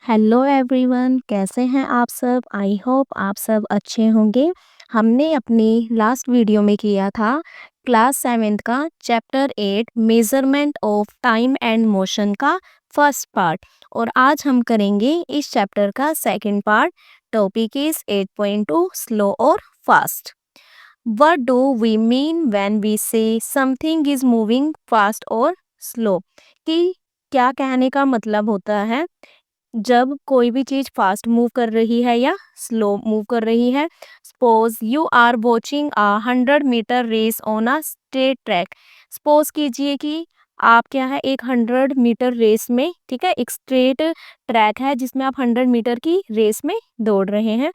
Hello everyone, कैसे हैं आप सब? आई होप आप सब अच्छे होंगे। हमने अपनी लास्ट वीडियो में किया था क्लास 7th का chapter 8 measurement of time and motion का फर्स्ट पार्ट, और आज हम करेंगे इस चैप्टर का second part. Topic is 8.2 slow or fast. What do we mean when we say something is moving fast or slow? कि क्या कहने का मतलब होता है जब कोई भी चीज फास्ट मूव कर रही है या स्लो मूव कर रही है। Suppose you are watching a 100 metre race on a straight track. Suppose कीजिए कि आप क्या है एक 100 मीटर रेस में, ठीक है, एक स्ट्रेट ट्रैक है जिसमें आप 100 मीटर की रेस में दौड़ रहे हैं।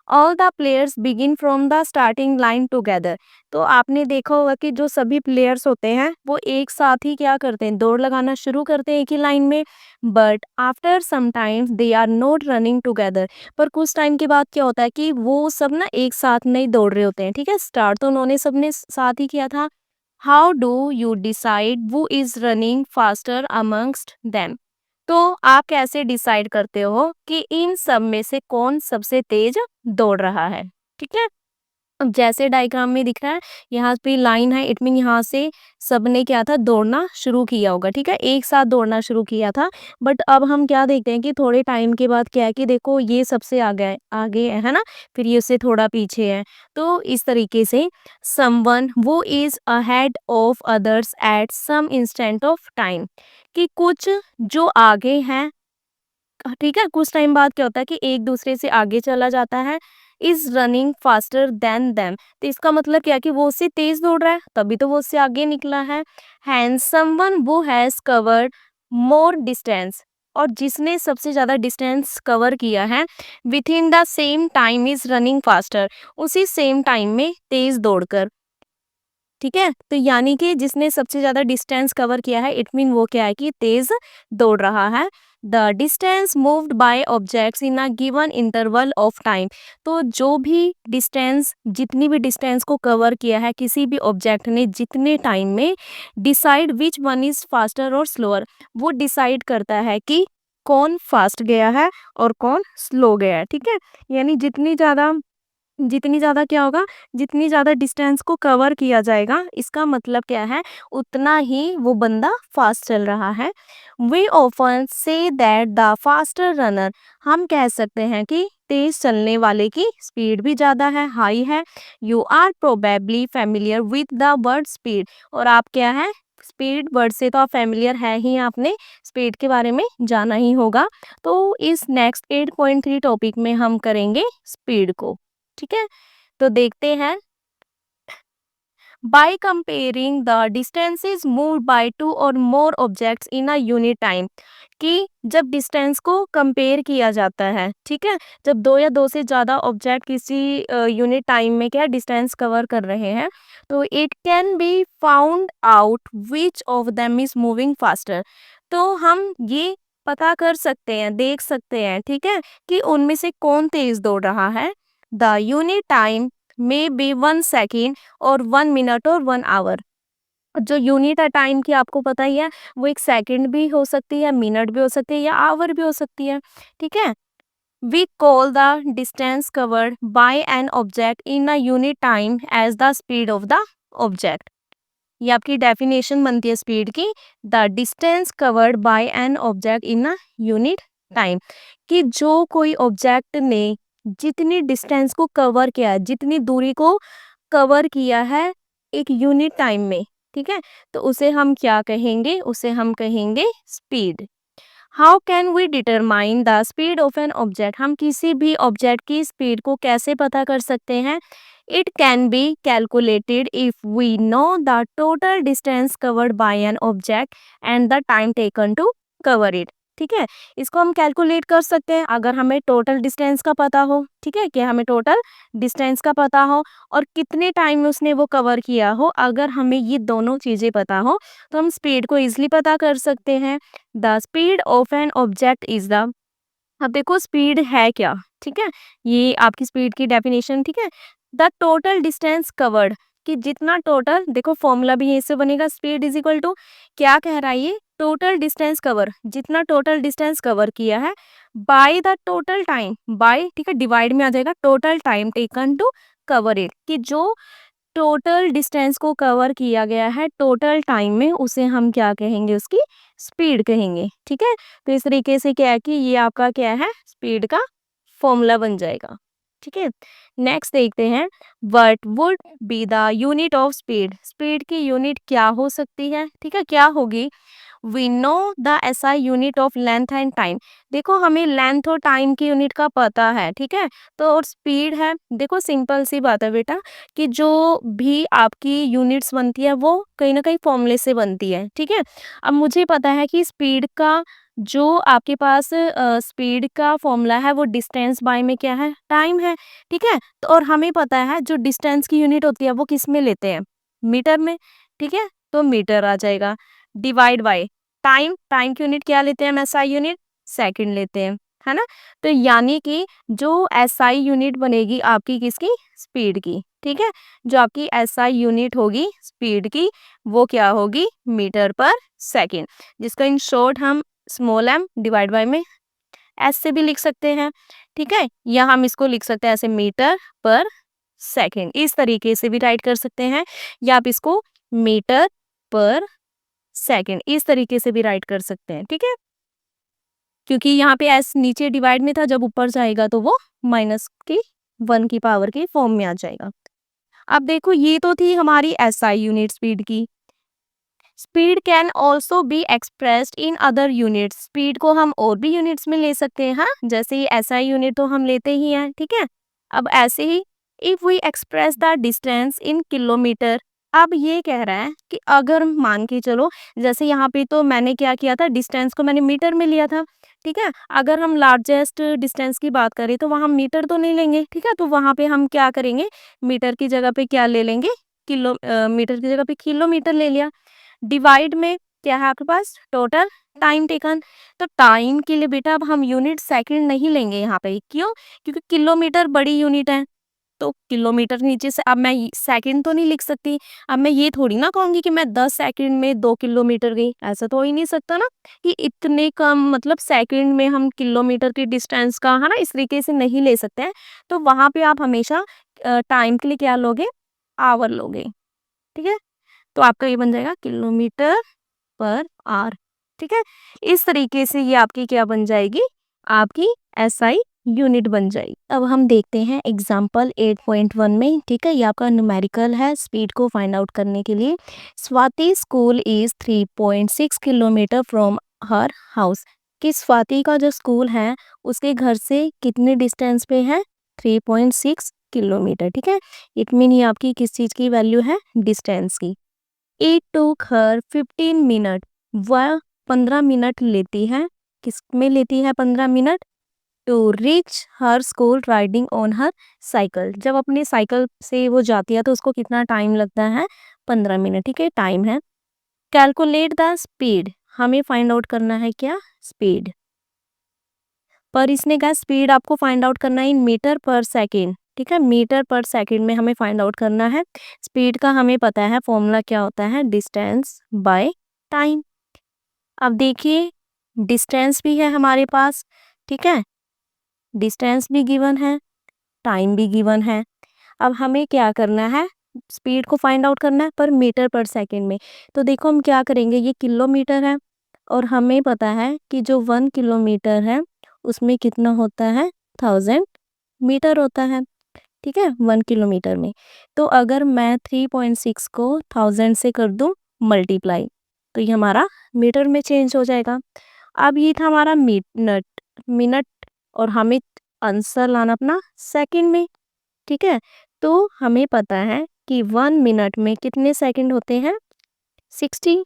All the players begin from the starting line together. तो आपने देखा होगा कि जो सभी प्लेयर्स होते हैं वो एक साथ ही क्या करते हैं, दौड़ लगाना शुरू करते हैं एक ही लाइन में। But after some times they are not running together. पर कुछ टाइम के बाद क्या होता है कि वो सब ना एक साथ नहीं दौड़ रहे होते हैं, ठीक है। स्टार्ट तो उन्होंने सबने साथ ही किया था। How do you decide who is running faster amongst them? तो आप कैसे डिसाइड करते हो कि इन सब में से कौन सबसे तेज दौड़ रहा है? ठीक है। अब जैसे डायग्राम में दिख रहा है, यहाँ पे लाइन है, इट मीन यहाँ से सबने क्या था, दौड़ना शुरू किया होगा, ठीक है, एक साथ दौड़ना शुरू किया था। बट अब हम क्या देखते हैं कि थोड़े टाइम के बाद क्या है कि देखो ये सबसे आगे आगे है ना, फिर ये उससे थोड़ा पीछे है। तो इस तरीके से समवन वो is ahead of others at some instant of time, कि कुछ जो आगे हैं, ठीक है, कुछ टाइम बाद क्या होता है कि एक दूसरे से आगे चला जाता है। Is running faster than them, तो इसका मतलब क्या है कि वो उससे तेज दौड़ रहा है, तभी तो वो उससे आगे निकला है। हैंड समवन वो हैज कवर्ड मोर डिस्टेंस, और जिसने सबसे ज्यादा डिस्टेंस कवर किया है, with in the same time is running faster, उसी सेम टाइम में तेज दौड़कर, ठीक है। तो यानी कि जिसने सबसे ज्यादा डिस्टेंस कवर किया है, इट मीन वो क्या है कि तेज दौड़ रहा है। The distance moved by objects in a given interval of time, तो जो भी डिस्टेंस, जितनी भी डिस्टेंस को कवर किया है किसी भी ऑब्जेक्ट ने जितने टाइम में, decide which one is faster और स्लोअर, वो डिसाइड करता है कि कौन फास्ट गया है और कौन स्लो गया है, ठीक है। यानी जितनी ज़्यादा क्या होगा, जितनी ज़्यादा डिस्टेंस को कवर किया जाएगा, इसका मतलब क्या है, उतना ही वो बंदा फास्ट चल रहा है। We often say that the faster runner, हम कह सकते हैं कि तेज चलने वाले की स्पीड भी ज़्यादा है, हाई है। You are probably familiar with the word speed, और आप क्या है, स्पीड वर्ड से तो आप फेमिलियर है ही, आपने स्पीड के बारे में जाना ही होगा। तो इस नेक्स्ट 8.3 टॉपिक में हम करेंगे स्पीड को, ठीक है। तो देखते हैं। By comparing the distances moved by two or more objects in a unit time, कि जब डिस्टेंस को कंपेयर किया जाता है, ठीक है, जब दो या दो से ज़्यादा ऑब्जेक्ट किसी यूनिट टाइम में क्या डिस्टेंस कवर कर रहे हैं, तो it can be found out which of them is moving faster. तो हम ये पता कर सकते हैं, देख सकते हैं, ठीक है, कि उनमें से कौन तेज दौड़ रहा है। The unit time may be 1 second और 1 मिनट और 1 आवर। जो यूनिट है टाइम की, आपको पता ही है, वो एक सेकंड भी हो सकती है, मिनट भी हो सकती है, या आवर भी हो सकती है, ठीक है। We call the distance covered by an object in a unit time as the speed of the object. ये आपकी डेफिनेशन बनती है स्पीड की। The distance covered by an object in a unit time, कि जो कोई ऑब्जेक्ट ने जितनी डिस्टेंस को कवर किया है, जितनी दूरी को कवर किया है एक यूनिट टाइम में, ठीक है, तो उसे हम क्या कहेंगे, उसे हम कहेंगे speed. How can we determine the speed of an object, हम किसी भी ऑब्जेक्ट की स्पीड को कैसे पता कर सकते हैं। It can be calculated if we know the total distance covered by an object and the time taken to cover it, ठीक है। इसको हम कैलकुलेट कर सकते हैं अगर हमें टोटल डिस्टेंस का पता हो, ठीक है, कि हमें टोटल डिस्टेंस का पता हो और कितने टाइम में उसने वो कवर किया हो, अगर हमें ये दोनों चीज़ें पता हो तो हम स्पीड को इजीली पता कर सकते हैं। The speed of an object is the, अब देखो स्पीड है क्या, ठीक है, ये आपकी स्पीड की डेफिनेशन, ठीक है। द टोटल डिस्टेंस कवर्ड, कि जितना टोटल, देखो फॉर्मूला भी इससे बनेगा, स्पीड इज इक्वल टू, क्या कह रहा है ये, टोटल डिस्टेंस कवर, जितना टोटल डिस्टेंस कवर किया है by the total time, by, ठीक है, डिवाइड में आ जाएगा total time taken to cover it, कि जो टोटल डिस्टेंस को कवर किया गया है टोटल टाइम में, उसे हम क्या कहेंगे, उसकी स्पीड कहेंगे, ठीक है। तो इस तरीके से क्या है कि ये आपका क्या है, स्पीड का फॉर्मूला बन जाएगा, ठीक है। नेक्स्ट देखते हैं, what would be the unit of speed, speed की यूनिट क्या हो सकती है, ठीक है, क्या होगी। We know the SI unit of length and time, देखो हमें लेंथ और टाइम की यूनिट का पता है, ठीक है। तो और स्पीड है, देखो सिंपल सी बात है बेटा, कि जो भी आपकी यूनिट्स बनती है वो कहीं ना कहीं फॉर्मूले से बनती है, ठीक है। अब मुझे पता है कि स्पीड का जो आपके पास स्पीड का फॉर्मूला है वो डिस्टेंस बाय में क्या है, टाइम है, ठीक है। तो और हमें पता है जो डिस्टेंस की यूनिट होती है वो किस में लेते हैं, मीटर में, ठीक है। तो मीटर आ जाएगा, डिवाइड बाय टाइम, टाइम की यूनिट क्या लेते हैं हम, एसआई यूनिट, सेकंड लेते हैं, है ना। तो यानी कि जो एसआई यूनिट बनेगी आपकी किसकी, स्पीड की, ठीक है। जो आपकी एसआई यूनिट होगी स्पीड की वो क्या होगी, मीटर पर सेकंड, जिसका इन शॉर्ट हम स्मॉल m डिवाइड बाय में एस से भी लिख सकते हैं, ठीक है। या हम इसको लिख सकते हैं ऐसे, मीटर पर सेकंड, इस तरीके से भी राइट कर सकते हैं, या आप इसको मीटर पर सेकंड इस तरीके से भी राइट कर सकते हैं, ठीक है। क्योंकि यहाँ पे एस नीचे डिवाइड में था, जब ऊपर जाएगा तो वो माइनस की 1 की पावर के फॉर्म में आ जाएगा। अब देखो ये तो थी हमारी एसआई यूनिट स्पीड की। Speed can also be expressed in other units, speed को हम और भी यूनिट्स में ले सकते हैं, हाँ, जैसे ये एसआई यूनिट तो हम लेते ही हैं, ठीक है। अब ऐसे ही if we express the distance in kilometre, अब ये कह रहा है कि अगर मान के चलो, जैसे यहाँ पे तो मैंने क्या किया था, डिस्टेंस को मैंने मीटर में लिया था, ठीक है। अगर हम लार्जेस्ट डिस्टेंस की बात करें तो वहाँ मीटर तो नहीं लेंगे, ठीक है। तो वहाँ पे हम क्या करेंगे, मीटर की जगह पे क्या ले लेंगे, मीटर की जगह पे किलोमीटर ले लिया। डिवाइड में क्या है आपके पास, टोटल टाइम टेकन, तो टाइम के लिए बेटा अब हम यूनिट सेकंड नहीं लेंगे यहाँ पे, क्यों, क्योंकि किलोमीटर बड़ी यूनिट है, तो किलोमीटर नीचे से अब मैं सेकंड तो नहीं लिख सकती। अब मैं ये थोड़ी ना कहूंगी कि मैं 10 सेकंड में 2 किलोमीटर गई, ऐसा तो हो ही नहीं सकता ना, कि इतने कम मतलब सेकंड में हम किलोमीटर की डिस्टेंस का, है ना, इस तरीके से नहीं ले सकते हैं। तो वहां पे आप हमेशा टाइम के लिए क्या लोगे, आवर लोगे, ठीक है। तो आपका ये बन जाएगा किलोमीटर पर आवर, ठीक है। इस तरीके से ये आपकी क्या बन जाएगी, आपकी एसआई यूनिट बन जाएगी। अब हम देखते हैं एग्जाम्पल 8.1 में, ठीक है। ये आपका न्यूमेरिकल है स्पीड को फाइंड आउट करने के लिए। Swati school is 3.6 kilometre from her house, कि स्वाति का जो स्कूल है उसके घर से कितने डिस्टेंस पे है, 3.6 किलोमीटर, ठीक है। इट मीन ये आपकी किस चीज की वैल्यू है, डिस्टेंस की। इट टूक हर 15 मिनट, वह 15 मिनट लेती है, किस में लेती है 15 minute, to reach her school riding on her cycle, जब अपने साइकिल से वो जाती है तो उसको कितना टाइम लगता है, 15 मिनट, ठीक है, टाइम है। कैलकुलेट द स्पीड, हमें फाइंड आउट करना है क्या, स्पीड, पर इसने कहा स्पीड आपको फाइंड आउट करना है इन मीटर पर सेकेंड, ठीक है। मीटर पर सेकेंड में हमें फाइंड आउट करना है। स्पीड का हमें पता है फॉर्मूला क्या होता है, डिस्टेंस बाय टाइम। अब देखिए डिस्टेंस भी है हमारे पास, ठीक है, डिस्टेंस भी गिवन है, टाइम भी गिवन है। अब हमें क्या करना है, स्पीड को फाइंड आउट करना है पर मीटर पर सेकेंड में। तो देखो हम क्या करेंगे, ये किलोमीटर है और हमें पता है कि जो 1 किलोमीटर है उसमें कितना होता है, 1000 मीटर होता है, ठीक है, 1 किलोमीटर में। तो अगर मैं 3.6 को 1000 से कर दूं मल्टीप्लाई, तो ये हमारा मीटर में चेंज हो जाएगा। अब ये था हमारा मिनट, मिनट, और हमें आंसर लाना अपना सेकंड में, ठीक है। तो हमें पता है कि 1 मिनट में कितने सेकंड होते हैं, 60,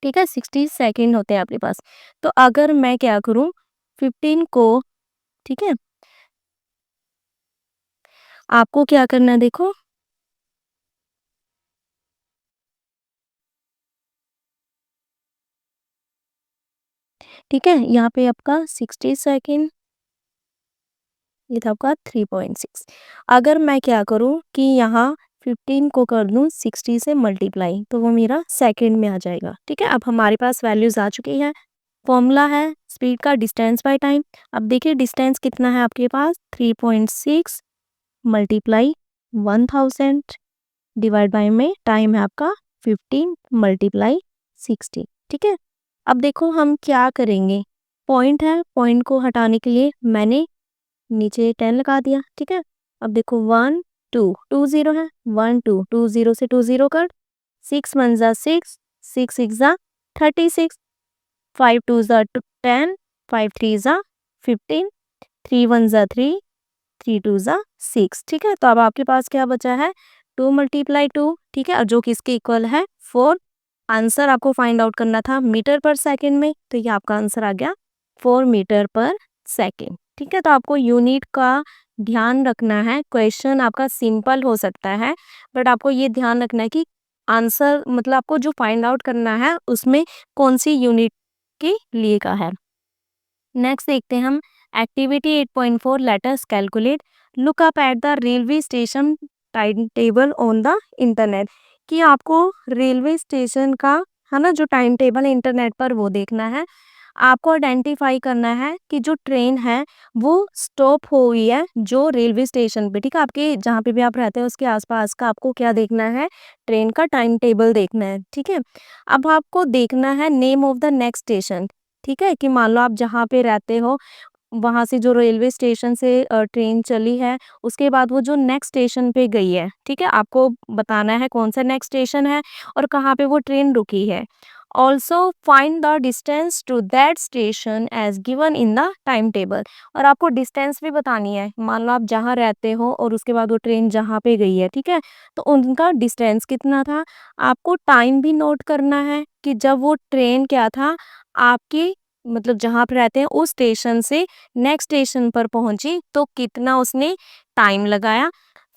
ठीक है, 60 सेकंड होते हैं आपके पास। तो अगर मैं क्या करूं, 15 को, ठीक है, आपको क्या करना है देखो, ठीक है, यहाँ पे आपका 60 सेकेंड, ये था आपका 3.6। अगर मैं क्या करूँ कि यहाँ 15 को कर दूँ 60 से मल्टीप्लाई, तो वो मेरा सेकंड में आ जाएगा। ठीक है, अब हमारे पास वैल्यूज़ आ चुकी हैं। फॉर्मूला है स्पीड का डिस्टेंस बाय टाइम। अब देखिए डिस्टेंस कितना है आपके पास, 3.6 मल्टीप्लाई 1000 डिवाइड बाय में टाइम है आपका 15 मल्टीप्लाई 60। ठीक है, अब देखो हम क्या करेंगे, पॉइंट है, पॉइंट को हटाने के लिए मैंने नीचे 10 लगा दिया। ठीक है, अब देखो 1 2 2 0 है, 1 2 2 0 से 2 0 कट, 6 1 जा 6, 6 6 जा 36, 5 2 जा 10, 5 3 जा 15, 3 1 जा 3, 3 2 जा 6। ठीक है, तो अब आपके पास क्या बचा है, 2 मल्टीप्लाई 2। ठीक है, और जो किसके इक्वल है 4। आंसर आपको फाइंड आउट करना था मीटर पर सेकंड में, तो ये आपका आंसर आ गया 4 मीटर पर सेकंड। ठीक है, तो आपको यूनिट का ध्यान रखना है। क्वेश्चन आपका सिंपल हो सकता है, बट आपको ये ध्यान रखना है कि आंसर मतलब आपको जो फाइंड आउट करना है उसमें कौन सी यूनिट के लिए का है। नेक्स्ट देखते हैं हम activity 8.4 let us calculate look up at the railway station time table on the internet, कि आपको रेलवे स्टेशन का है ना जो टाइम टेबल है इंटरनेट पर वो देखना है। आपको आइडेंटिफाई करना है कि जो ट्रेन है वो स्टॉप हुई है जो रेलवे स्टेशन पे। ठीक है, आपके जहाँ पे भी आप रहते हैं उसके आसपास का आपको क्या देखना है, ट्रेन का टाइम टेबल देखना है। ठीक है, अब आपको देखना है name of the next station. ठीक है, कि मान लो आप जहाँ पे रहते हो वहाँ से जो रेलवे स्टेशन से ट्रेन चली है उसके बाद वो जो नेक्स्ट स्टेशन पे गई है। ठीक है, आपको बताना है कौन सा नेक्स्ट स्टेशन है और कहाँ पे वो ट्रेन रुकी है। Also find the distance to that station as given in the time table, और आपको डिस्टेंस भी बतानी है। मान लो आप जहाँ रहते हो और उसके बाद वो ट्रेन जहाँ पे गई है, ठीक है, तो उनका डिस्टेंस कितना था। आपको टाइम भी नोट करना है कि जब वो ट्रेन क्या था आपके मतलब जहाँ पे रहते हैं उस स्टेशन से नेक्स्ट स्टेशन पर पहुंची तो कितना उसने टाइम लगाया।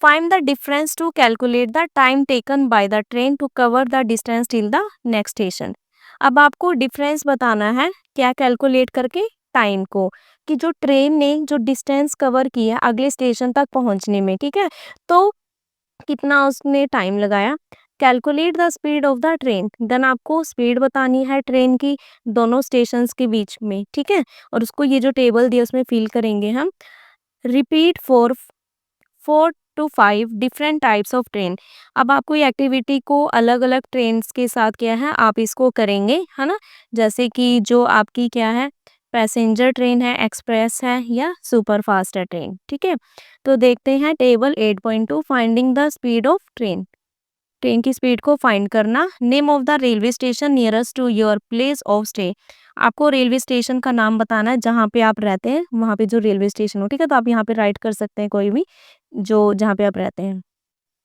Find the difference to calculate the time taken by the train to cover the distance till the next station. अब आपको डिफरेंस बताना है, क्या कैलकुलेट करके, टाइम को, कि जो ट्रेन ने जो डिस्टेंस कवर किया अगले स्टेशन तक पहुंचने में, ठीक है, तो कितना उसने टाइम लगाया। Calculate the speed of the train, then आपको स्पीड बतानी है ट्रेन की दोनों स्टेशंस के बीच में। ठीक है, और उसको ये जो टेबल दिया उसमें फिल करेंगे हम। Repeat for 4 to 5 different types of train. अब आपको ये एक्टिविटी को अलग अलग ट्रेन्स के साथ क्या है आप इसको करेंगे, है ना, जैसे कि जो आपकी क्या है पैसेंजर ट्रेन है, एक्सप्रेस है या सुपर फास्ट है ट्रेन। ठीक है, तो देखते हैं table 8.2 finding the speed of train. Train की स्पीड को फाइंड करना। Name of the railway station nearest to your place of stay, आपको रेलवे स्टेशन का नाम बताना है जहाँ पे आप रहते हैं वहाँ पे जो रेलवे स्टेशन हो। ठीक है, तो आप यहाँ पे राइट कर सकते हैं कोई भी जो जहाँ पे आप रहते हैं।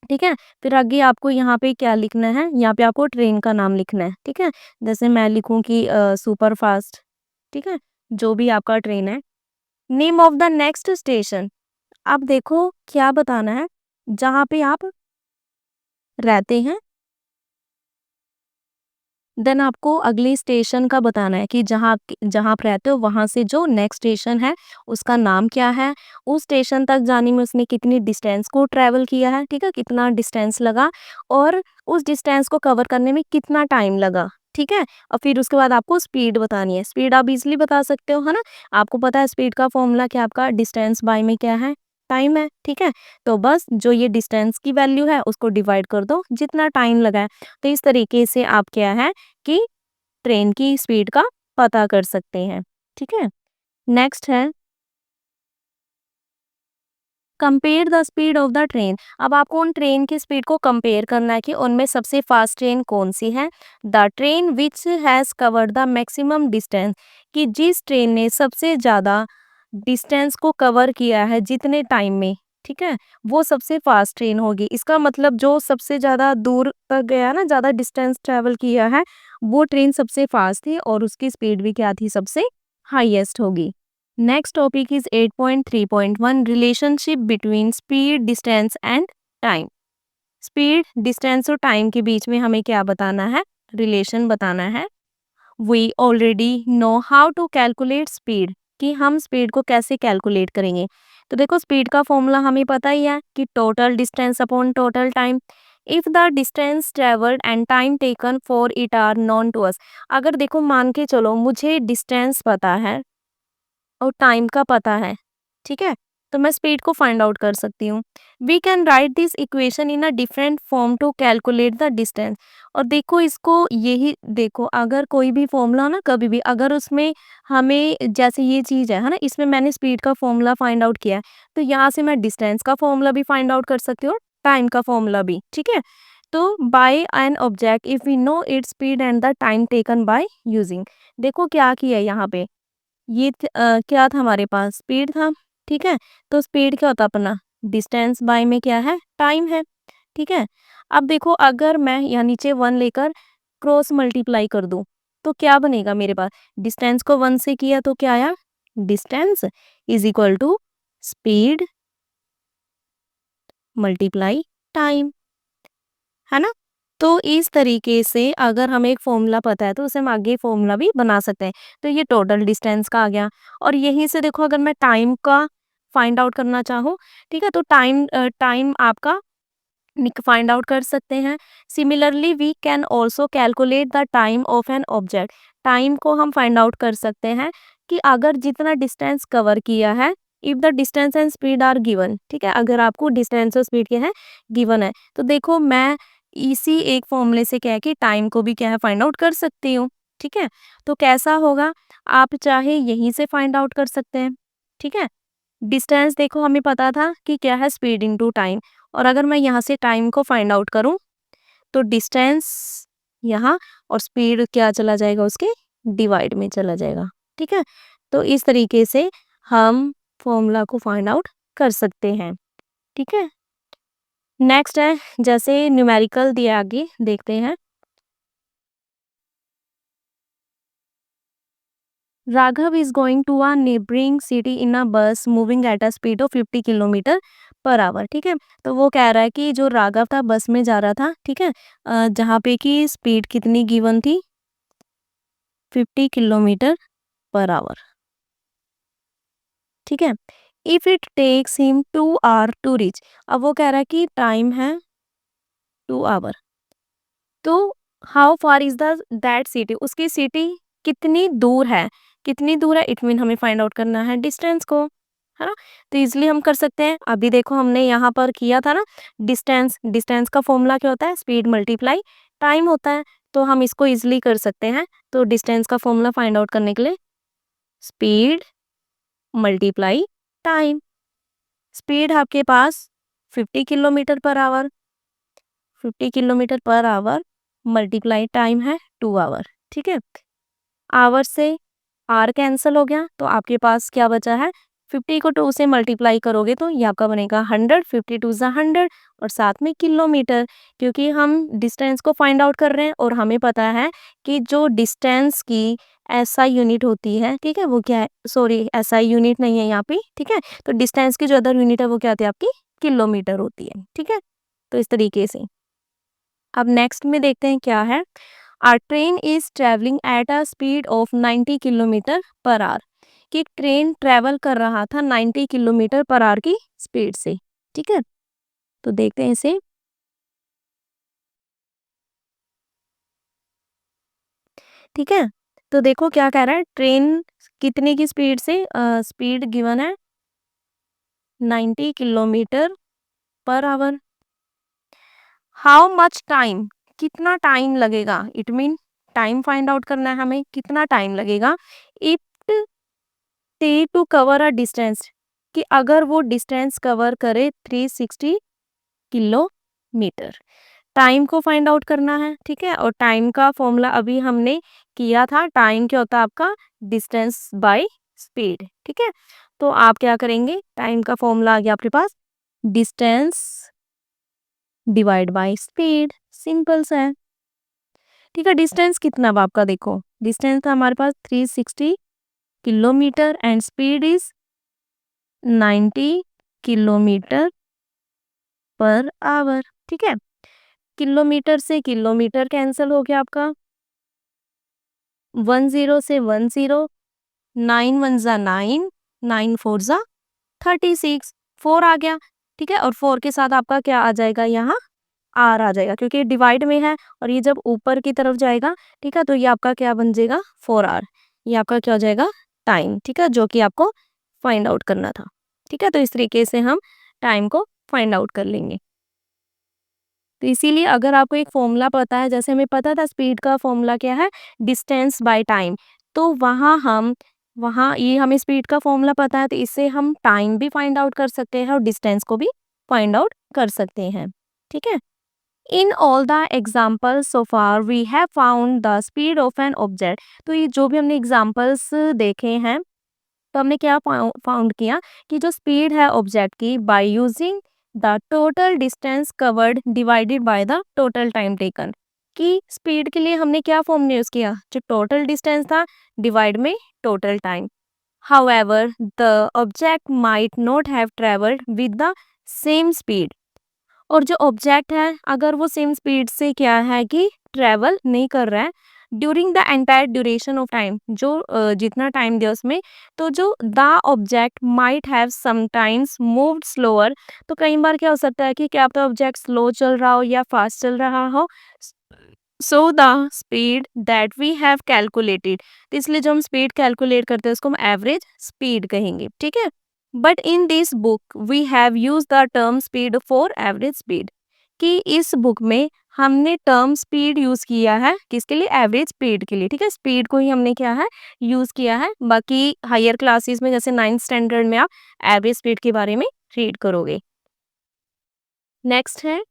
ठीक है, फिर आगे आपको यहाँ पे क्या लिखना है, यहाँ पे आपको ट्रेन का नाम लिखना है। ठीक है, जैसे मैं लिखूँ कि सुपर फास्ट, ठीक है, जो भी आपका ट्रेन है। Name of the next station, अब देखो क्या बताना है जहाँ पे आप रहते हैं, देन आपको अगले स्टेशन का बताना है कि जहाँ आप रहते हो वहाँ से जो नेक्स्ट स्टेशन है उसका नाम क्या है, उस स्टेशन तक जाने में उसने कितनी डिस्टेंस को ट्रैवल किया है। ठीक है, कितना डिस्टेंस लगा और उस डिस्टेंस को कवर करने में कितना टाइम लगा। ठीक है, और फिर उसके बाद आपको स्पीड बतानी है। स्पीड आप इजीली बता सकते हो, है ना, आपको पता है स्पीड का फॉर्मूला क्या, आपका डिस्टेंस बाय में क्या है, टाइम है। ठीक है, तो बस जो ये डिस्टेंस की वैल्यू है उसको डिवाइड कर दो जितना टाइम लगा है। तो इस तरीके से आप क्या है कि ट्रेन की स्पीड का पता कर सकते हैं। ठीक है, नेक्स्ट है compare the speed of the train. अब आपको उन ट्रेन की स्पीड को कंपेयर करना है कि उनमें सबसे फास्ट ट्रेन कौन सी है। The train which has covered the maximum distance, कि जिस ट्रेन ने सबसे ज़्यादा डिस्टेंस को कवर किया है जितने टाइम में, ठीक है, वो सबसे फास्ट ट्रेन होगी। इसका मतलब जो सबसे ज़्यादा दूर तक गया ना, ज़्यादा डिस्टेंस ट्रेवल किया है, वो ट्रेन सबसे फास्ट थी और उसकी स्पीड भी क्या थी, सबसे हाईएस्ट होगी। Next topic is 8.3.1 relationship between speed distance and time. Speed distance और टाइम के बीच में हमें क्या बताना है, रिलेशन बताना है। We already know how to calculate speed, कि हम स्पीड को कैसे कैलकुलेट करेंगे। तो देखो स्पीड का फॉर्मूला हमें पता ही है कि total distance upon total time. If the distance travelled and time taken for it are known to us. अगर देखो मान के चलो मुझे डिस्टेंस पता है और टाइम का पता है, ठीक है, तो मैं स्पीड को फाइंड आउट कर सकती हूँ। We can write this equation in a different form to calculate the distance. और देखो इसको यही देखो, अगर कोई भी फॉर्मूला ना कभी भी अगर उसमें हमें जैसे ये चीज़ है ना, इसमें मैंने स्पीड का फॉर्मूला फाइंड आउट किया है, तो यहाँ से मैं डिस्टेंस का फॉर्मूला भी फाइंड आउट कर सकती हूँ, टाइम का फॉर्मूला भी, ठीक है। तो by an object if we know its speed and the time taken by using. देखो क्या किया है यहाँ पे, ये क्या था हमारे पास, स्पीड था, ठीक है। तो स्पीड क्या होता है अपना, डिस्टेंस बाय में क्या है, टाइम है, ठीक है। अब देखो अगर मैं यहाँ नीचे 1 लेकर क्रॉस मल्टीप्लाई कर दूं तो क्या बनेगा मेरे पास, डिस्टेंस को 1 से किया तो क्या आया, distance is equal to speed multiply time, है ना। तो इस तरीके से अगर हमें एक फॉर्मूला पता है तो उसे हम आगे फॉर्मूला भी बना सकते हैं। तो ये टोटल डिस्टेंस का आ गया। और यहीं से देखो अगर मैं टाइम का फाइंड आउट करना चाहूँ, ठीक है, तो टाइम आपका फाइंड आउट कर सकते हैं। Similarly we can also calculate the time of an object. Time को हम फाइंड आउट कर सकते हैं कि अगर जितना डिस्टेंस कवर किया है, if the distance and speed are given, ठीक है, अगर आपको डिस्टेंस और स्पीड क्या है, गिवन है, तो देखो मैं इसी एक फॉर्मूले से क्या है कि टाइम को भी क्या है फाइंड आउट कर सकती हूँ, ठीक है। तो कैसा होगा, आप चाहे यहीं से फाइंड आउट कर सकते हैं, ठीक है। डिस्टेंस देखो हमें पता था कि क्या है, स्पीड इनटू टाइम। और अगर मैं यहाँ से टाइम को फाइंड आउट करूँ तो डिस्टेंस यहाँ और स्पीड क्या चला जाएगा, उसके डिवाइड में चला जाएगा, ठीक है। तो इस तरीके से हम फॉर्मूला को फाइंड आउट कर सकते हैं, ठीक है। नेक्स्ट है जैसे न्यूमेरिकल दिया, आगे देखते हैं। Raghav is going to a neighbouring city in a bus moving at a speed of 50 kilometre per hour, ठीक है। तो वो कह रहा है कि जो राघव था बस में जा रहा था, ठीक है, जहाँ पे कि स्पीड कितनी गिवन थी, 50 किलोमीटर पर आवर, ठीक है। If it takes him 2 hour to reach. अब वो कह रहा है कि टाइम है 2 आवर, तो how far is the that city, उसकी सिटी कितनी दूर है, कितनी दूर है, इट मीन हमें फाइंड आउट करना है डिस्टेंस को, है ना। तो इजिली हम कर सकते हैं, अभी देखो हमने यहाँ पर किया था ना, डिस्टेंस, डिस्टेंस का फॉर्मूला क्या होता है, स्पीड मल्टीप्लाई टाइम होता है। तो हम इसको इजिली कर सकते हैं। तो डिस्टेंस का फॉर्मूला फाइंड आउट करने के लिए स्पीड मल्टीप्लाई टाइम। स्पीड आपके पास 50 kilometre per our, 50 kilometre per our multiply time है 2 आवर, ठीक है। आवर से आर कैंसिल हो गया तो आपके पास क्या बचा है, 50 को 2 से मल्टीप्लाई करोगे तो ये आपका बनेगा 100, 50 टू ज़ा 100 और साथ में किलोमीटर, क्योंकि हम डिस्टेंस को फाइंड आउट कर रहे हैं और हमें पता है कि जो डिस्टेंस की एसआई यूनिट होती है, ठीक है, वो क्या है, सॉरी एसआई यूनिट नहीं है यहाँ पे, ठीक है। तो डिस्टेंस की जो अदर यूनिट है वो क्या होती है आपकी, किलोमीटर होती है, ठीक है। तो इस तरीके से अब नेक्स्ट में देखते हैं क्या है। Our train is travelling at a speed of 90 kilometre per hour, कि ट्रेन ट्रेवल कर रहा था 90 किलोमीटर पर आवर की स्पीड से, ठीक है। तो देखते हैं इसे, ठीक है। तो देखो क्या कह रहा है, ट्रेन कितने की स्पीड से, स्पीड गिवन है 90 kilometre per hour. How much time, कितना टाइम लगेगा, it mean time find out करना है हमें, कितना टाइम लगेगा it to cover a distance, कि अगर वो डिस्टेंस कवर करे 360 किलोमीटर। टाइम को फाइंड आउट करना है, ठीक है। और टाइम का फॉर्मूला अभी हमने किया था, टाइम क्या होता है आपका, डिस्टेंस बाय स्पीड, ठीक है। तो आप क्या करेंगे, टाइम का फॉर्मूला आ गया आपके पास, distance divide by speed, simple सा है, ठीक है। डिस्टेंस कितना अब आपका देखो, डिस्टेंस था हमारे पास 360 kilometre and speed is 90 kilometre per hour, ठीक है। किलोमीटर से किलोमीटर कैंसिल हो गया आपका, 10 से 10, 9 1 जा 9, 9 4 जा 36, 4 आ गया, ठीक है। और 4 के साथ आपका क्या आ जाएगा यहाँ, आर आ जाएगा, क्योंकि डिवाइड में है और ये जब ऊपर की तरफ जाएगा, ठीक है, तो ये आपका क्या बन जाएगा, 4 आर। ये आपका क्या हो जाएगा, टाइम, ठीक है, जो कि आपको फाइंड आउट करना था, ठीक है। तो इस तरीके से हम टाइम को फाइंड आउट कर लेंगे। तो इसीलिए अगर आपको एक फॉर्मूला पता है, जैसे हमें पता था स्पीड का फॉर्मूला क्या है, डिस्टेंस बाय टाइम, तो वहाँ ये हमें स्पीड का फॉर्मूला पता है, तो इससे हम टाइम भी फाइंड आउट कर सकते हैं और डिस्टेंस को भी फाइंड आउट कर सकते हैं, ठीक है। In all the examples so far we have found the speed of an object. तो ये जो भी हमने एग्जाम्पल्स देखे हैं, तो हमने क्या फाउंड किया कि जो स्पीड है ऑब्जेक्ट की, by using the total distance covered divided by the total time taken, कि स्पीड के लिए हमने क्या फॉर्मूला यूज किया, जो टोटल डिस्टेंस था डिवाइड में total time. However, the object might not have traveled with the same speed। और जो ऑब्जेक्ट है अगर वो सेम स्पीड से क्या है कि ट्रेवल नहीं कर रहा है during the entire duration of time, जो जितना टाइम दिया उसमें, तो जो the object might have sometimes moved slower, तो कई बार क्या हो सकता है कि क्या तो ऑब्जेक्ट स्लो चल रहा हो या फास्ट चल रहा हो, so the speed that we have calculated, तो इसलिए जो हम स्पीड कैलकुलेट करते हैं उसको हम एवरेज स्पीड कहेंगे, ठीक है। But in this book we have use the term speed for average speed, कि इस बुक में हमने टर्म स्पीड यूज किया है किसके लिए, एवरेज स्पीड के लिए, ठीक है। स्पीड को ही हमने क्या है यूज किया है, बाकी हायर क्लासेस में जैसे 9th स्टैंडर्ड में आप एवरेज स्पीड के बारे में रीड करोगे। नेक्स्ट है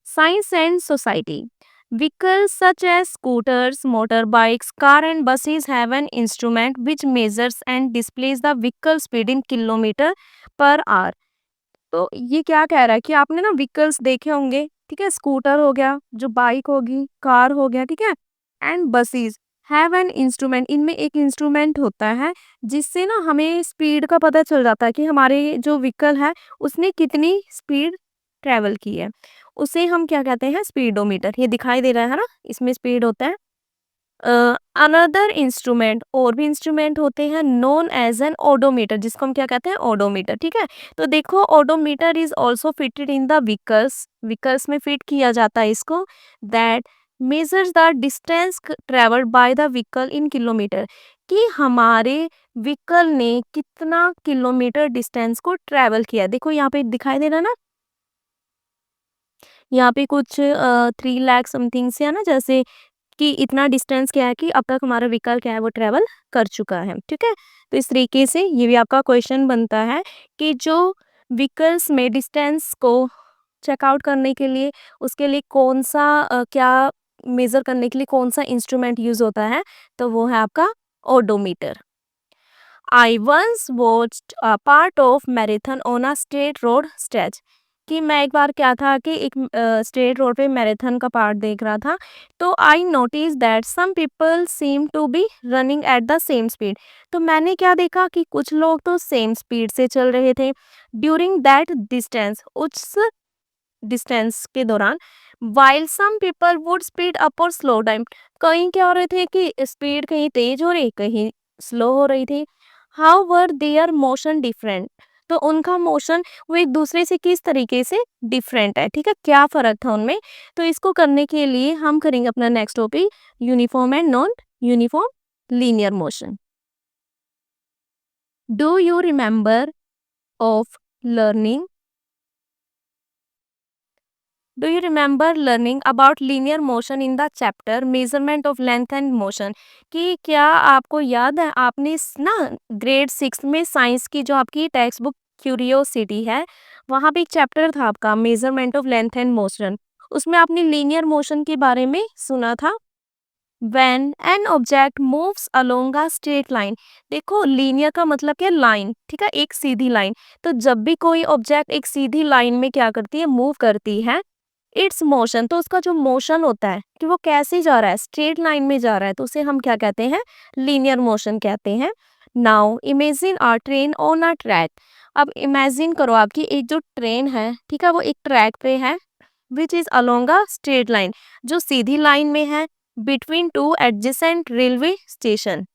science and society. Vehicles such as scooters, motorbikes, car and buses have an instrument which measures and displays the vehicle speed in kilometer per hour। तो ये क्या कह रहा है कि आपने ना व्हीकल्स देखे होंगे, ठीक है, स्कूटर हो गया, जो बाइक होगी, कार हो गया, ठीक है, and buses have an instrument, इनमें एक इंस्ट्रूमेंट होता है जिससे ना हमें स्पीड का पता चल जाता है कि हमारे जो व्हीकल है उसने कितनी स्पीड ट्रेवल की है, उसे हम क्या कहते हैं, स्पीडोमीटर। ये दिखाई दे रहा है ना, इसमें स्पीड होता है। अनदर इंस्ट्रूमेंट, और भी इंस्ट्रूमेंट होते हैं नोन एज एन ओडोमीटर, जिसको हम क्या कहते हैं, ओडोमीटर, ठीक है। तो देखो odometer is also fitted in the vehicles, vehicles में फिट किया जाता है इसको, that measures the distance travelled by the vehicle in kilometre, कि हमारे व्हीकल ने कितना किलोमीटर डिस्टेंस को ट्रेवल किया। देखो यहाँ पे दिखाई दे रहा है ना, यहाँ पे कुछ 3 लाख समथिंग से है ना, जैसे कि इतना डिस्टेंस क्या है कि अब तक हमारा व्हीकल क्या है वो ट्रेवल कर चुका है, ठीक है। तो इस तरीके से ये भी आपका क्वेश्चन बनता है कि जो व्हीकल्स में डिस्टेंस को चेकआउट करने के लिए, उसके लिए कौन सा क्या मेजर करने के लिए कौन सा इंस्ट्रूमेंट यूज होता है, तो वो है आपका odometer. I once watched a part of marathon on a state road stretch, कि मैं एक बार क्या था कि एक स्टेट रोड पे मैराथन का पार्ट देख रहा था, तो I notice that some people seem to be running at the same speed, तो मैंने क्या देखा कि कुछ लोग तो सेम स्पीड से चल रहे थे ड्यूरिंग दैट डिस्टेंस, उस डिस्टेंस के दौरान, while some people would speed up और स्लो डाउन, कहीं क्या हो रहे थे कि स्पीड कहीं तेज हो रही कहीं स्लो हो रही थी। How were there motion different, तो उनका मोशन वो एक दूसरे से किस तरीके से डिफरेंट है, ठीक है, क्या फर्क था उनमें। तो इसको करने के लिए हम करेंगे अपना next topic, uniform and non uniform linear motion. Do you remember of learning Do you remember learning about linear motion in the chapter measurement of length and motion? कि क्या आपको याद है आपने ना ग्रेड 6 में साइंस की जो आपकी टेक्स्ट बुक क्यूरियोसिटी है, वहाँ पे एक चैप्टर था आपका measurement of length and motion, उसमें आपने लीनियर मोशन के बारे में सुना था। When an object moves along a straight line, देखो लीनियर का मतलब क्या, लाइन, ठीक है, एक सीधी लाइन। तो जब भी कोई ऑब्जेक्ट एक सीधी लाइन में क्या करती है, मूव करती है, इट्स मोशन, तो उसका जो मोशन होता है कि वो कैसे जा रहा है, स्ट्रेट लाइन में जा रहा है, तो उसे हम क्या कहते हैं, लीनियर मोशन कहते हैं। Now imagine a train on a track, अब इमेजिन करो आपकी एक जो ट्रेन है, ठीक है, वो एक ट्रैक पे है, which is along a straight line, जो सीधी लाइन में है, between two adjacent railway station,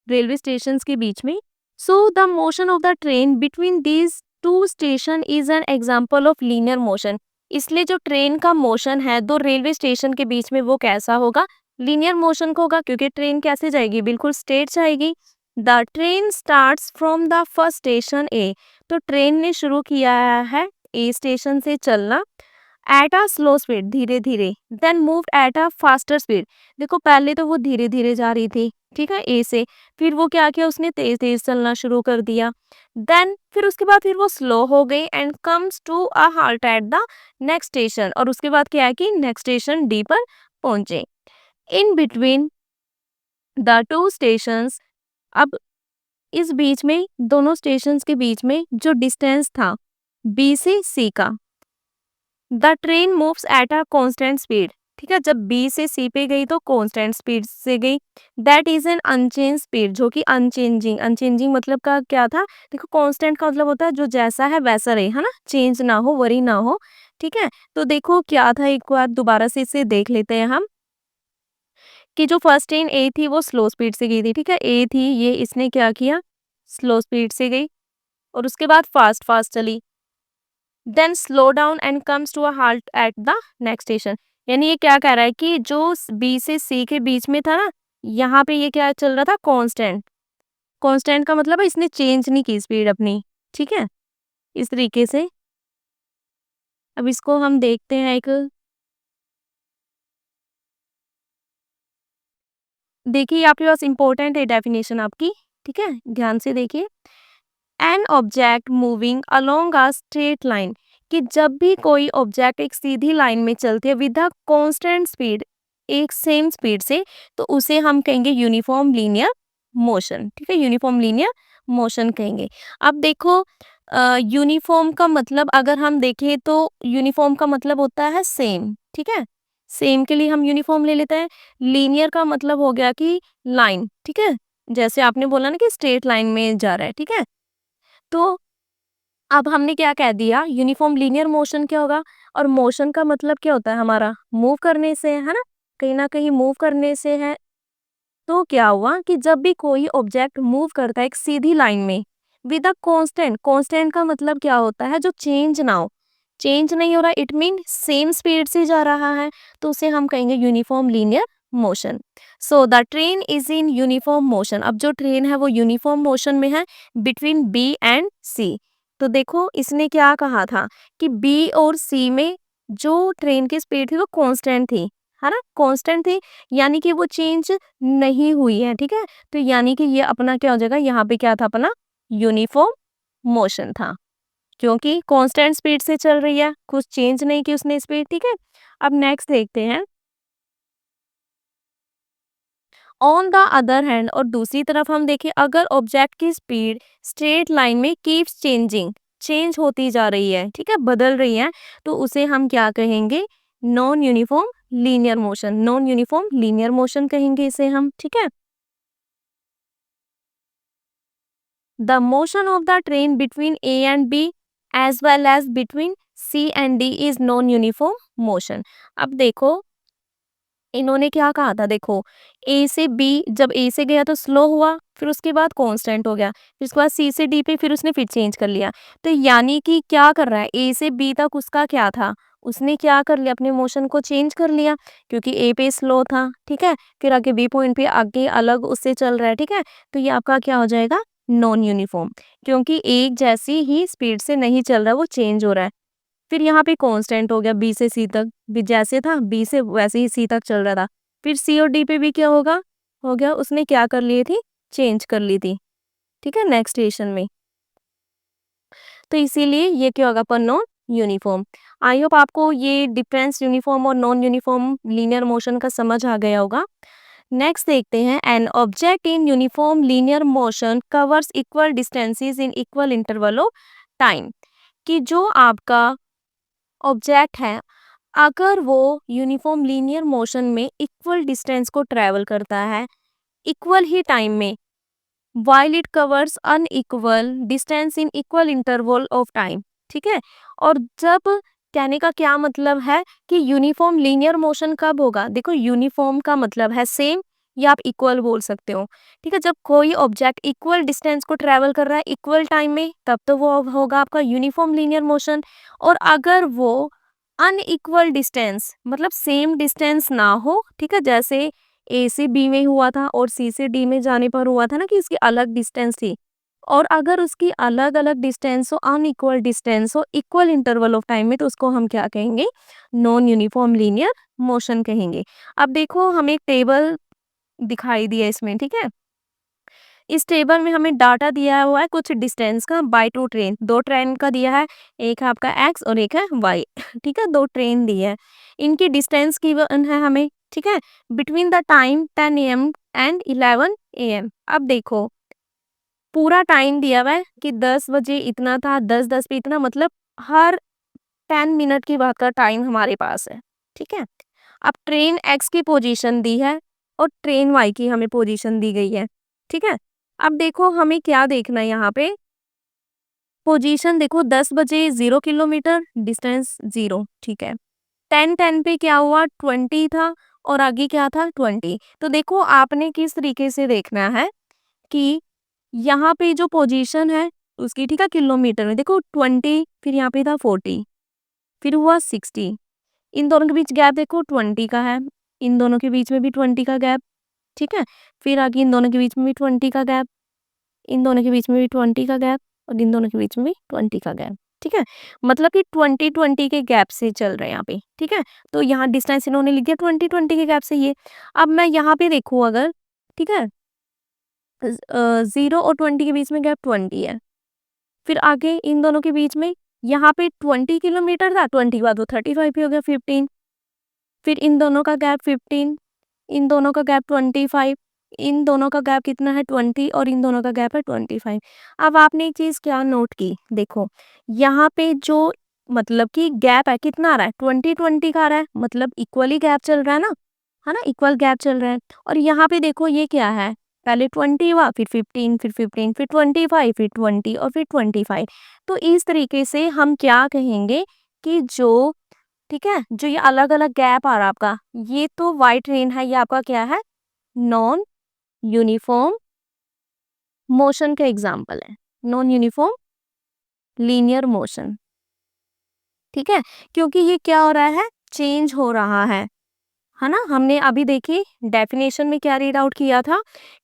railway station के बीच में। So the motion of the train between these two station is an example of linear motion. इसलिए जो train का motion है दो रेलवे स्टेशन के बीच में वो कैसा होगा, लीनियर मोशन का होगा, क्योंकि ट्रेन कैसे जाएगी, बिल्कुल स्ट्रेट जाएगी। The train starts from the first station A, तो ट्रेन ने शुरू किया है ए स्टेशन से चलना, एट अ स्लो स्पीड, धीरे धीरे, then move at a faster speed. देखो पहले तो वो धीरे धीरे जा रही थी, ठीक है, ए से, फिर वो क्या किया, उसने तेज तेज चलना शुरू कर दिया, देन फिर उसके बाद फिर वो स्लो हो गई and comes to a halt at the next station, और उसके बाद क्या है कि नेक्स्ट स्टेशन डी पर पहुंचे। In between the two stations, अब इस बीच में दोनों स्टेशंस के बीच में जो डिस्टेंस था बी से सी का, the train moves at a constant speed, ठीक है, जब बी से सी पे गई तो कांस्टेंट स्पीड से गई, that is an unchange speed, जो कि अनचेंजिंग, अनचेंजिंग मतलब का क्या था, देखो कांस्टेंट का मतलब होता है जो जैसा है वैसा रहे, है ना, चेंज ना हो, वरी ना हो, ठीक है। तो देखो क्या था, एक बार दोबारा से इसे देख लेते हैं हम, कि जो फर्स्ट ट्रेन ए थी वो स्लो स्पीड से गई थी, ठीक है, ए थी ये, इसने क्या किया, स्लो स्पीड से गई, और उसके बाद फास्ट फास्ट चली, then slow down and comes to a halt at the next station. यानी ये क्या कह रहा है कि जो बी से सी के बीच में था ना, यहाँ पे ये क्या चल रहा था, कांस्टेंट, कांस्टेंट का मतलब है इसने चेंज नहीं की स्पीड अपनी, ठीक है, इस तरीके से। अब इसको हम देखते हैं, एक देखिए आपके पास इंपॉर्टेंट है डेफिनेशन आपकी, ठीक है, ध्यान से देखिए। An object moving along a straight line, कि जब भी कोई ऑब्जेक्ट एक सीधी लाइन में चलती है विद अ कांस्टेंट स्पीड, एक सेम स्पीड से, तो उसे हम कहेंगे यूनिफॉर्म लीनियर मोशन, ठीक है, यूनिफॉर्म लीनियर मोशन कहेंगे। अब देखो यूनिफॉर्म का मतलब अगर हम देखें तो यूनिफॉर्म का मतलब होता है सेम, ठीक है, सेम के लिए हम यूनिफॉर्म ले लेते हैं। लीनियर का मतलब हो गया कि लाइन, ठीक है, जैसे आपने बोला ना कि स्ट्रेट लाइन में जा रहा है, ठीक है। तो अब हमने क्या कह दिया, यूनिफॉर्म लीनियर मोशन क्या होगा, और मोशन का मतलब क्या होता है हमारा, मूव करने से, है ना, कहीं ना कहीं मूव करने से है। तो क्या हुआ कि जब भी कोई ऑब्जेक्ट मूव करता है एक सीधी लाइन में विद अ कांस्टेंट, कांस्टेंट का मतलब क्या होता है, जो चेंज ना हो, चेंज नहीं हो रहा, इट मीन सेम स्पीड से जा रहा है, तो उसे हम कहेंगे uniform linear motion. So the train is in uniform motion, अब जो ट्रेन है वो यूनिफॉर्म मोशन में है बिटवीन बी एंड सी। तो देखो इसने क्या कहा था कि बी और सी में जो ट्रेन की स्पीड थी वो कांस्टेंट थी, है ना, कांस्टेंट थी, यानी कि वो चेंज नहीं हुई है, ठीक है। तो यानी कि ये अपना क्या हो जाएगा, यहाँ पे क्या था अपना, यूनिफॉर्म मोशन था, क्योंकि कांस्टेंट स्पीड से चल रही है, कुछ चेंज नहीं की उसने स्पीड, ठीक है। अब नेक्स्ट देखते हैं, ऑन द अदर हैंड, और दूसरी तरफ हम देखें अगर ऑब्जेक्ट की स्पीड स्ट्रेट लाइन में कीप्स चेंजिंग, चेंज होती जा रही है, ठीक है, बदल रही है, तो उसे हम क्या कहेंगे, non uniform linear motion, non uniform linear motion कहेंगे इसे हम, ठीक है। The motion of the train between A and B as well as between C and D is non uniform motion. अब देखो इन्होंने क्या कहा था, देखो ए से बी, जब ए से गया तो स्लो हुआ, फिर उसके बाद कांस्टेंट हो गया, फिर उसके बाद सी से डी पे फिर उसने फिर चेंज कर लिया। तो यानी कि क्या कर रहा है, ए से बी तक उसका क्या था, उसने क्या कर लिया, अपने मोशन को चेंज कर लिया, क्योंकि ए पे स्लो था, ठीक है, फिर आगे बी पॉइंट पे आगे अलग उससे चल रहा है, ठीक है। तो ये आपका क्या हो जाएगा, नॉन यूनिफॉर्म, क्योंकि एक जैसी ही स्पीड से नहीं चल रहा, वो चेंज हो रहा है। फिर यहाँ पे कांस्टेंट हो गया बी से सी तक, बी जैसे था बी से वैसे ही सी तक चल रहा था, फिर सी और डी पे भी क्या होगा, हो गया, उसने क्या कर लिए थी, चेंज कर ली थी, ठीक है, नेक्स्ट स्टेशन में। तो इसीलिए ये क्या होगा पर नॉन यूनिफॉर्म। आई होप आपको ये डिफरेंस यूनिफॉर्म और नॉन यूनिफॉर्म लीनियर मोशन का समझ आ गया होगा। नेक्स्ट देखते हैं, N object in uniform linear motion covers equal distances in equal interval of time, कि जो आपका ऑब्जेक्ट है अगर वो यूनिफॉर्म लीनियर मोशन में इक्वल डिस्टेंस को ट्रेवल करता है इक्वल ही टाइम में, while it covers unequal distance in equal interval of time, ठीक है। और जब, कहने का क्या मतलब है कि यूनिफॉर्म लीनियर मोशन कब होगा, देखो यूनिफॉर्म का मतलब है सेम, या आप इक्वल बोल सकते हो। ठीक है, जब कोई ऑब्जेक्ट इक्वल डिस्टेंस को ट्रेवल कर रहा है इक्वल टाइम में, तब तो वो होगा आपका यूनिफॉर्म लीनियर मोशन। और अगर वो अनइक्वल डिस्टेंस मतलब सेम डिस्टेंस ना हो, ठीक है, जैसे ए से बी में हुआ था और सी से डी में जाने पर हुआ था ना कि उसकी अलग डिस्टेंस थी, और अगर उसकी अलग अलग डिस्टेंस हो, अनइक्वल डिस्टेंस हो, इक्वल इंटरवल ऑफ टाइम में, तो उसको हम क्या कहेंगे? नॉन यूनिफॉर्म लीनियर मोशन कहेंगे। अब देखो हमें एक टेबल दिखाई दिया इसमें, ठीक है। इस टेबल में हमें डाटा दिया हुआ है कुछ डिस्टेंस का बाय टू ट्रेन, दो ट्रेन का दिया है, एक है आपका एक्स और एक है वाई। ठीक है, दो ट्रेन दी है, इनकी डिस्टेंस गिवन है हमें, ठीक है, between the time 10 AM and 11 AM। अब देखो पूरा टाइम दिया हुआ है कि 10 बजे इतना था, 10:10 पे इतना, मतलब हर 10 मिनट की बात का टाइम हमारे पास है, ठीक है। अब ट्रेन एक्स की पोजीशन दी है और ट्रेन वाई की हमें पोजीशन दी गई है, ठीक है। अब देखो हमें क्या देखना है यहाँ पे, पोजीशन देखो 10 बजे 0 किलोमीटर डिस्टेंस 0, ठीक है। 10:10 पे क्या हुआ, 20 था और आगे क्या था, 20। तो देखो आपने किस तरीके से देखना है कि यहाँ पे जो पोजीशन है उसकी, ठीक है, किलोमीटर में देखो 20, फिर यहाँ पे था 40, फिर हुआ 60, इन दोनों के बीच गैप देखो 20 का है, इन दोनों के बीच में भी 20 का गैप, ठीक है। फिर आगे इन दोनों के बीच में भी 20 का गैप, इन दोनों के बीच में भी 20 का गैप और इन दोनों के बीच में भी 20 का गैप, ठीक है। मतलब कि 20-20 के गैप से चल रहे हैं यहाँ पे, ठीक है। तो यहाँ डिस्टेंस इन्होंने लिख दिया 20-20 के गैप से ये। अब मैं यहाँ पे देखूँ अगर, ठीक है, 0 और 20 के बीच में गैप 20 है, फिर आगे इन दोनों के बीच में यहाँ पे 20 किलोमीटर था, 20 के बाद वो 35 भी हो गया, 15, फिर इन दोनों का गैप 15, इन दोनों का गैप 25, इन दोनों का गैप कितना है 20 और इन दोनों का गैप है 25। अब आपने एक चीज क्या नोट की, देखो यहाँ पे जो मतलब कि गैप है कितना आ रहा है, 20-20 का आ रहा है, मतलब इक्वली गैप चल रहा है ना, इक्वल गैप चल रहा है। और यहाँ पे देखो ये क्या है, पहले 20 हुआ, फिर 15, फिर 15, फिर 25, फिर 20 और फिर 25। तो इस तरीके से हम क्या कहेंगे कि जो, ठीक है, जो ये अलग अलग गैप आ रहा है आपका, ये तो वाई ट्रेन है, ये आपका क्या है, नॉन यूनिफॉर्म मोशन का एग्जाम्पल है, नॉन यूनिफॉर्म लीनियर मोशन, ठीक है। क्योंकि ये क्या हो रहा है, चेंज हो रहा है ना। हमने अभी देखी डेफिनेशन में क्या रीड आउट किया था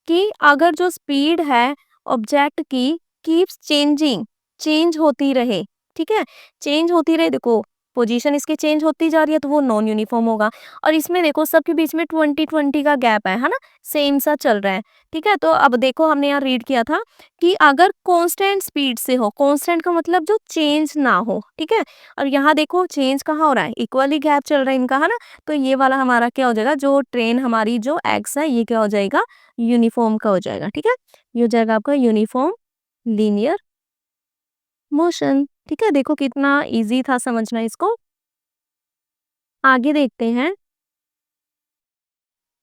कि अगर जो स्पीड है ऑब्जेक्ट की कीप्स चेंजिंग, चेंज होती रहे, ठीक है, चेंज होती रहे, देखो पोजीशन इसकी चेंज होती जा रही है तो वो नॉन यूनिफॉर्म होगा। और इसमें देखो सबके बीच में 20-20 का गैप है ना, सेम सा चल रहा है, ठीक है। तो अब देखो हमने यहाँ रीड किया था कि अगर कांस्टेंट स्पीड से हो, कांस्टेंट का मतलब जो चेंज ना हो, ठीक है। और यहाँ देखो चेंज कहाँ हो रहा है, इक्वली गैप चल रहा है इनका, है ना। तो ये वाला हमारा क्या हो जाएगा, जो ट्रेन हमारी जो एक्स है ये क्या हो जाएगा, यूनिफॉर्म का हो जाएगा, ठीक है। ये हो जाएगा आपका यूनिफॉर्म लीनियर मोशन, ठीक है। देखो कितना इजी था समझना इसको। आगे देखते हैं,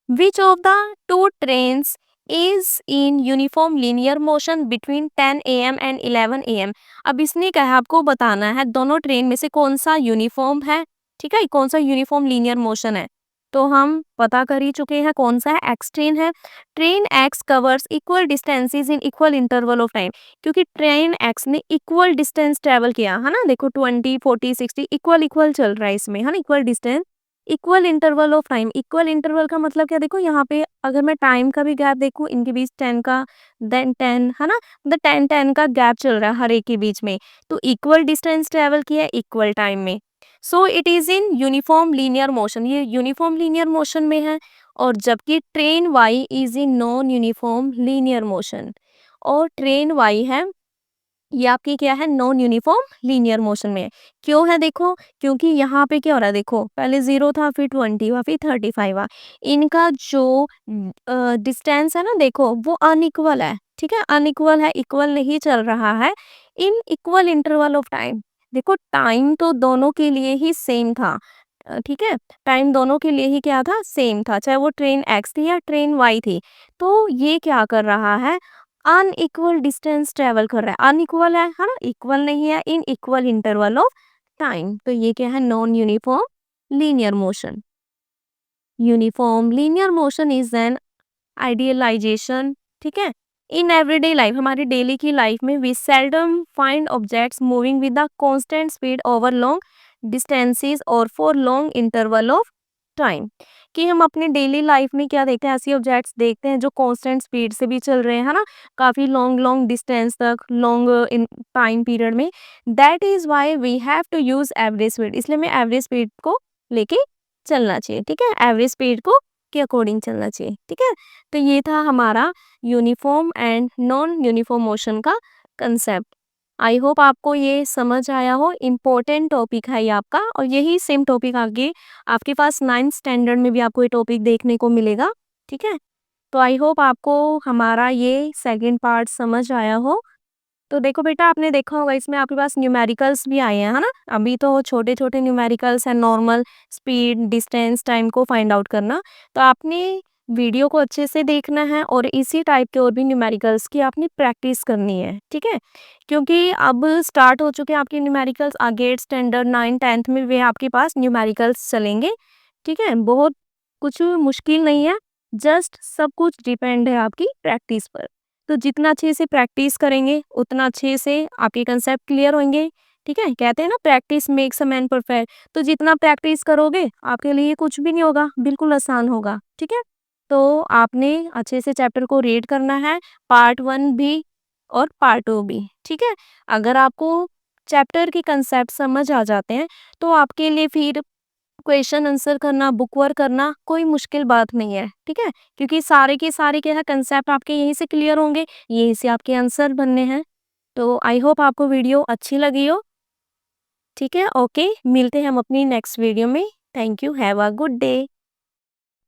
which of the two trains is in uniform linear motion between 10 AM and 11 AM। अब इसने कहा आपको बताना है दोनों ट्रेन में से कौन सा यूनिफॉर्म है, ठीक है, कौन सा यूनिफॉर्म लीनियर मोशन है। तो हम पता कर ही चुके हैं कौन सा है, एक्स ट्रेन है। Train x covers equal distances in equal interval of time, क्योंकि ट्रेन एक्स ने इक्वल डिस्टेंस ट्रेवल किया है ना, देखो 20, 40, 60 इक्वल इक्वल चल रहा है इसमें, है ना, equal distance, equal interval of time. Equal interval का मतलब क्या, देखो यहाँ पे अगर मैं टाइम का भी गैप देखूँ, इनके बीच 10 का, देन 10, है ना, मतलब 10-10 का गैप चल रहा है हर एक के बीच में। तो इक्वल डिस्टेंस ट्रेवल किया है इक्वल टाइम में, so it is in uniform linear motion, ये यूनिफॉर्म लीनियर मोशन में है। और जबकि train Y is in non uniform linear motion, और ट्रेन वाई है ये आपकी क्या है, नॉन यूनिफॉर्म लीनियर मोशन में है। क्यों है देखो, क्योंकि यहाँ पे क्या हो रहा है, देखो पहले 0 था, फिर 20 हुआ, फिर 35 हुआ, इनका जो डिस्टेंस है ना, देखो वो अनइक्वल है, ठीक है, अनइक्वल है, इक्वल नहीं चल रहा है in equal interval of time. देखो टाइम तो दोनों के लिए ही सेम था, ठीक है, टाइम दोनों के लिए ही क्या था, सेम था, चाहे वो ट्रेन एक्स थी या ट्रेन वाई थी। तो ये क्या कर रहा है, अनइक्वल डिस्टेंस ट्रेवल कर रहा है, अनइक्वल है ना, इक्वल नहीं है in equal interval of time. तो ये क्या है, non uniform linear motion. Uniform linear motion is an idealisation, ठीक है। इन एवरीडे लाइफ, हमारी डेली की लाइफ में we seldom find objects moving with the constant speed over long distances और for long interval of time. कि हम अपनी daily life में क्या देखते हैं, ऐसी ऑब्जेक्ट्स देखते हैं जो कांस्टेंट स्पीड से भी चल रहे हैं, है ना, काफ़ी लॉन्ग लॉन्ग डिस्टेंस तक, लॉन्ग इन टाइम पीरियड में। That is why we have to use average speed, इसलिए हमें एवरेज स्पीड को लेके चलना चाहिए, ठीक है, एवरेज स्पीड को के अकॉर्डिंग चलना चाहिए, ठीक है। तो ये था हमारा uniform and non uniform motion का कंसेप्ट। आई होप आपको ये समझ आया हो, इम्पोर्टेंट टॉपिक है ये आपका, और यही सेम टॉपिक आगे आपके पास 9th स्टैंडर्ड में भी आपको ये टॉपिक देखने को मिलेगा, ठीक है। तो आई होप आपको हमारा ये सेकंड पार्ट समझ आया हो। तो देखो बेटा, आपने देखा होगा इसमें आपके पास न्यूमेरिकल्स भी आए हैं, है ना। अभी तो छोटे-छोटे न्यूमेरिकल्स हैं, नॉर्मल, स्पीड, डिस्टेंस, टाइम को फाइंड आउट करना। तो आपने वीडियो को अच्छे से देखना है और इसी टाइप के और भी न्यूमेरिकल्स की आपने प्रैक्टिस करनी है, ठीक है। क्योंकि अब स्टार्ट हो चुके हैं आपके न्यूमेरिकल्स, आगे 8th स्टैंडर्ड 9th 10th में भी आपके पास न्यूमेरिकल्स चलेंगे, ठीक है। बहुत कुछ मुश्किल नहीं है, जस्ट सब कुछ डिपेंड है आपकी प्रैक्टिस पर। तो जितना अच्छे से प्रैक्टिस करेंगे उतना अच्छे से आपके कंसेप्ट क्लियर होंगे, ठीक है। कहते हैं ना, practice makes a man perfect. तो जितना प्रैक्टिस करोगे आपके लिए कुछ भी नहीं होगा, बिल्कुल आसान होगा, ठीक है। तो आपने अच्छे से चैप्टर को रीड करना है, पार्ट 1 भी और पार्ट 2 भी, ठीक है। अगर आपको चैप्टर के कंसेप्ट समझ आ जाते हैं तो आपके लिए फिर क्वेश्चन आंसर करना, बुक वर्क करना कोई मुश्किल बात नहीं है, ठीक है। क्योंकि सारे के सारे क्या है, कंसेप्ट आपके यहीं से क्लियर होंगे, यहीं से आपके आंसर बनने हैं। तो आई होप आपको वीडियो अच्छी लगी हो, ठीक है। ओके, मिलते हैं हम अपनी नेक्स्ट वीडियो में। Thank you, have a good day.